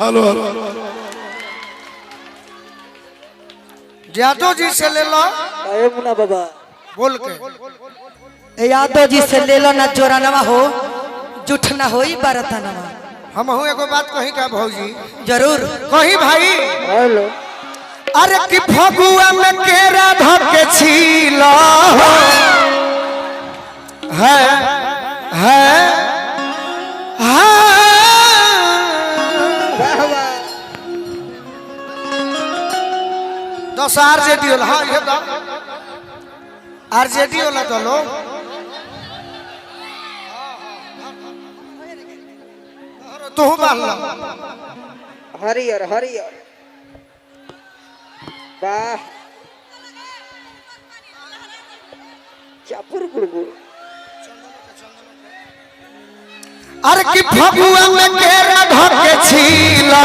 Hello Yadav ji से ले लो मुना बाबा बोल के यादव जी से ले लो ना जोरा नवा हो जुठ ना हो बरता नवा। हम एगो बात कही का भौजी जरूर कही भाई हेलो अरे कि फगुआ में केरा धके छीला है दस आरजेडी वाला हाँ ये तो आरजेडी वाला तो लो तू बाल लो हरियर हरियर वाह चापुर गुड़गुड़ अरे कि फगुआ में केरा धके छीला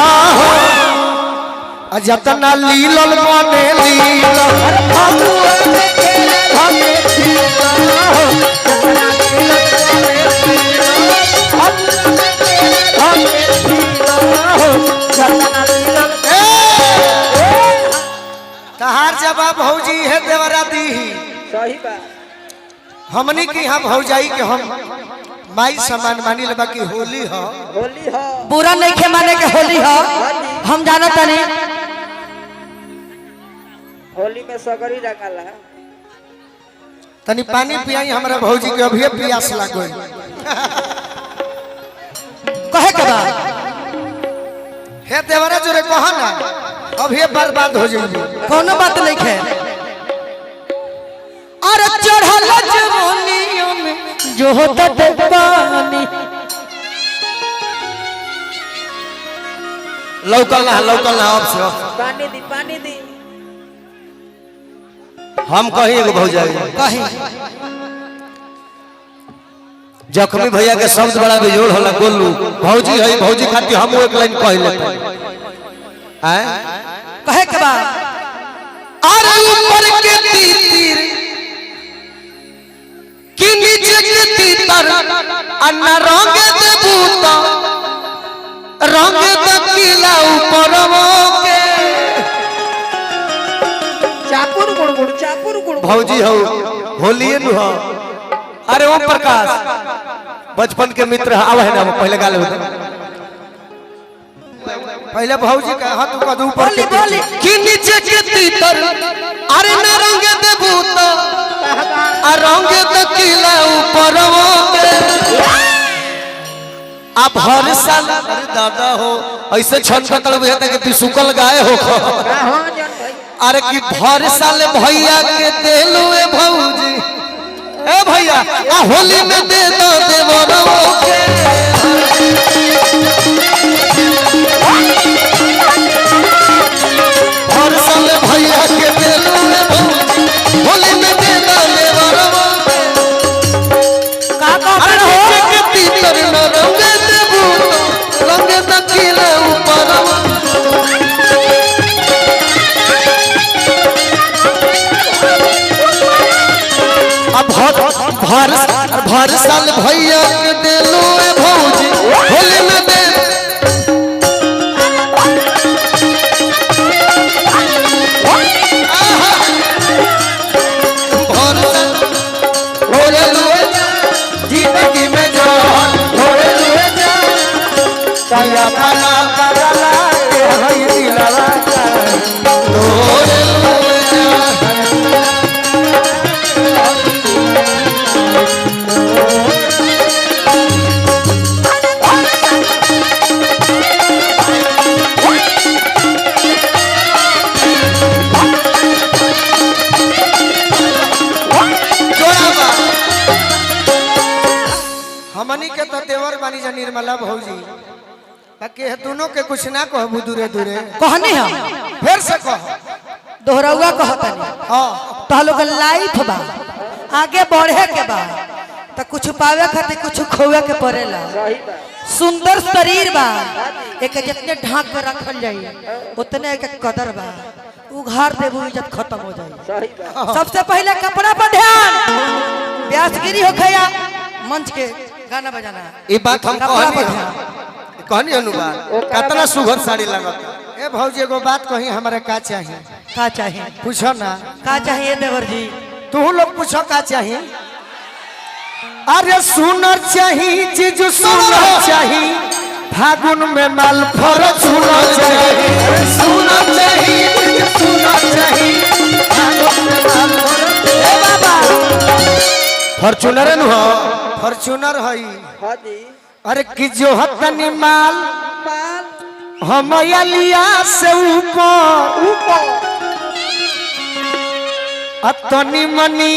जतना लीलल बने लीलल अरे फगुआ में केरा धके छीला जतना लीलल तहार जवाब भौजी है देवरा दी सही बात हमनी की हम भौजाई के हम माई समान मानी लेबा की होली हो होली हो बुरा नहीं खे माने के होली हो हम जाना तनी होली में सगरी रंगला तनी पानी पियाई हमरा भौजी के अभी प्यास लागो कहे के बा हे देवरा जोरे कहा ना अभी बर्बाद हो जाएगी कोनो बात नहीं खे। अरे चढ़ल जवानियों में जो होता पानी लौकल ना अब से पानी दी हम कही एगो भौजाई कहीं जख्मी भैया के शब्द बड़ा बेजोड़ होला गोलू भौजी है भौजी खातिर हम एक लाइन कह लेते हैं कहे के बा अरे ऊपर के तीर कि नीचे के तीतर अन्ना रंग दे बूता रंग दे किला ऊपर के चापुर गुड़गुड़ भौजी हो होलिए नु हो अरे ओम प्रकाश बचपन के मित्र आवे है ना पहले गाले होते पहले भौजी का हाथ ऊपर ऊपर बोली बोली कि नीचे के तीतर अरे न रंग दे बूता आ रंग दे किला ऊपर आ भर साल दादा हो ऐसे छन कतल बुझाता कि सुकल गाय हो अरे कि भर साल भैया के देलू ए भौजी ए भैया आ होली में दे दो देवरो के भर साल भैया के देलू ए भौजी होली में दे दो देवरो का अरे नीचे के तीतर न रंग देबू रंग दकिले ऊपर भर साल भैया के देलू ए भौजी होली में दे भर होलू जिंदगी में जान होलू साया पाला करला के हई दिलवा हमनी के तो देवर बानी जा निर्मला भौजी के दोनों के कुछ ना कहबू दूरे दूरे कहनी हम फिर से कह दोहराउआ कहतनी हां तो लोग लाइफ बा आगे बढ़े के बा तो कुछ पावे खातिर कुछ खोवे के पड़ेला। सुंदर शरीर बा एक जितने ढाक के रखल जाई उतने एक कदर बा उघार देबू इज्जत खत्म हो जाई। सबसे पहले कपड़ा पर ध्यान व्यासगिरी हो गया मंच के गाना बजाना ये बात हम कपड़ा पर कहनी ध्यान कहनी अनुबार कितना सुघर साड़ी लगत। ए भौजी एगो बात कही हमरा का चाहिए? का चाहिए? पूछो ना का चाहिए देवर जी? तू लोग पूछो का चाहिए? अरे सुनर चाहिए चीज सुनर चाहिए फागुन में माल फर सुनर चाहिए सुनर चाहिए चीज सुनर चाहिए फागुन में माल फर। ए बाबा फॉर्च्यूनर न हो फॉर्च्यूनर हई। हाँ जी अरे कि जो हतनी माल माल हम लिया से ऊपर ऊपर अतनी मनी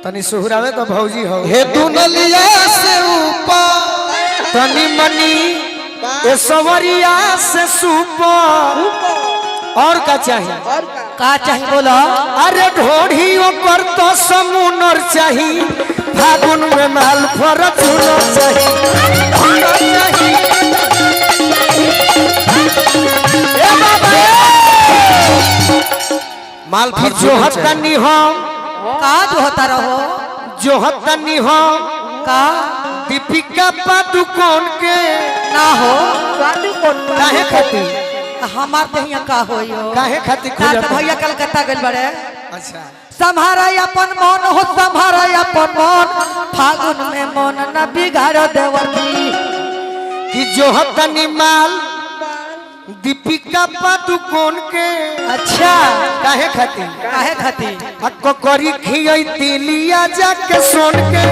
तनी सुहरावे तो भौजी हो हे दुनलिया से ऊपर तनी मनी ए सवरिया से सुपर। ऊपर और का चाहिए? और का चाहिए बोलो? अरे ढोढ़ी ऊपर तो समुनर चाहिए फागुन में माल फर सुनर चाहिए सुनर चाहिए। ए बाबा माल फिर जो हतनी हम का जो होता रहो? जो हतनी हम का दीपिका पादुकोण के ना हो? काली कोट काहे खाती हमार तो यहाँ का होई हो? काहे खाती ना खुजर? तो भैया कलकत्ता गइल बड़े। अच्छा संभारा अपन मन हो संभारा अपन मन फागुन में मन न बिगाड़ देवर जी। कि जो हतनी माल दीपिका पादुकोण के अच्छा काहे खाती काहे खाती? अक्को करी खियई तिलिया जाके सोन के।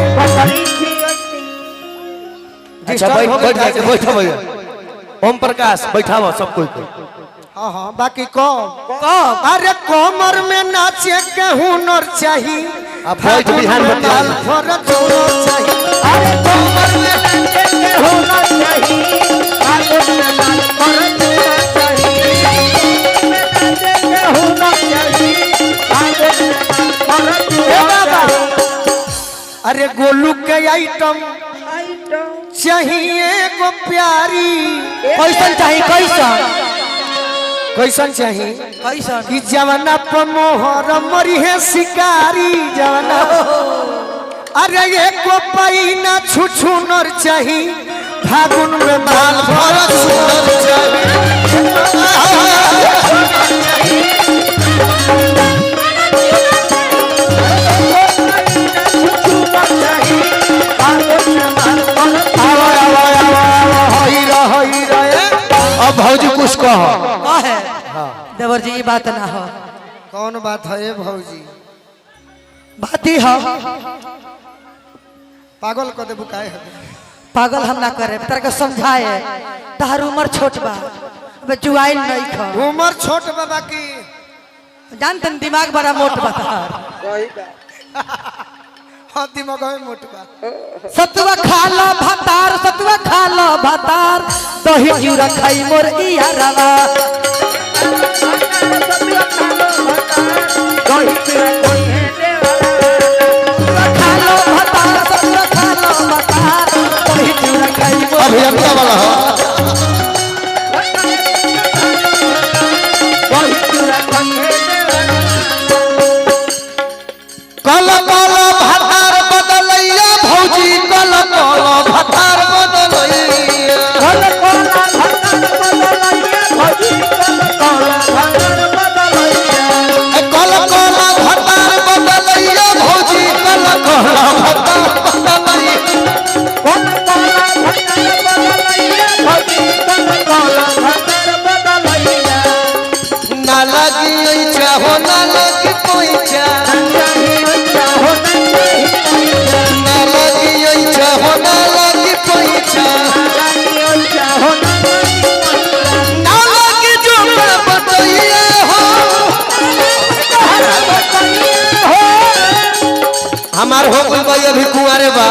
अच्छा बैठ बैठो भैया। ओम प्रकाश बैठावा सब कोई को। हाँ हाँ बाकी को कब? अरे कोमर में नाचे के हुनर चाहिए अब बैठ बिहान बतिया। फर जोर चाहिए अरे कोमर में नाचे के हुनर चाहिए फागुन में माल फर जोर चाहिए नाचे के हुनर चाहिए फागुन में माल फर जोर चाहिए। अरे गोलू के आइटम चाहिए को प्यारी कैसन चाहिए? कैसन कैसन चाहिए? कैसन? कि जवाना पर मोहर मरी है शिकारी जवाना। अरे एको पैना छुछुनर चाहिए फागुन में माल भर सुनर चाहिए। अब भौजी कुछ कहो। का है देवर जी? ये बात ना हो। कौन बात है ये भौजी? बात ही हो। पागल कर दे बुकाए है पागल हम ना करे तेरे को समझाए तहार उम्र छोट बा अबे जुआइल नहीं खा उम्र छोट बाबा की जानते न दिमाग बड़ा मोट बा तहार। सही बात हाँ दिमाग में मोट बा। सतुआ खा लो भातार सतुआ खा लो भातार दही चूड़ा खाई मोर इया रवा खा लो भातार सतुआ खा लो भातार दही चूड़ा खाई मोर अभियंता वाला हो। कल कल भतार बदलैया भौजी कल कल भतार बदलैया कल कोला भतार बदलैया भौजी कल कोला भतार बदलैया कल कल भतार बदलैया भौजी कल कल भतार बदलैया कल कोला भतार बदलैया भौजी कल कोला भतार बदलैया ना लगी चाहो ना लगी कोई चाह ना लगी चाहो ना लगी कोई चाह ना लगी जो बतैया हो हमार हो कोई भाई अभी कुंवारे बा।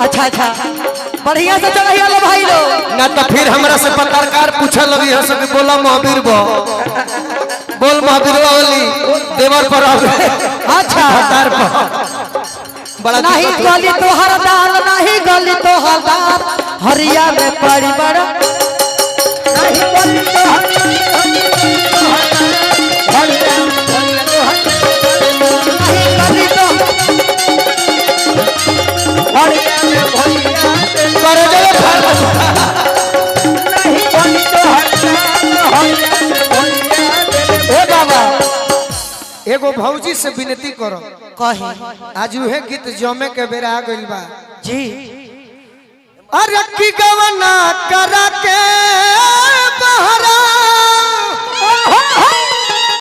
अच्छा अच्छा बढ़िया से चढ़िया लो भाई लो ना तो फिर हमरा से पत्रकार पूछे लगी है सब बोला महावीर बो बोल महावीर वाली देवर पर अच्छा भतार पर बड़ा नहीं दिक्कत गली तो हर दाल नहीं गली तो हर दाल हरिया में पड़ी बड़ा नहीं गली तो नहीं गली तो करे जले एगो भौजी से विनती करो कही आज उहे गीत जमे के बेरा आ गइल बा जी अरे की गवना करा के बहरा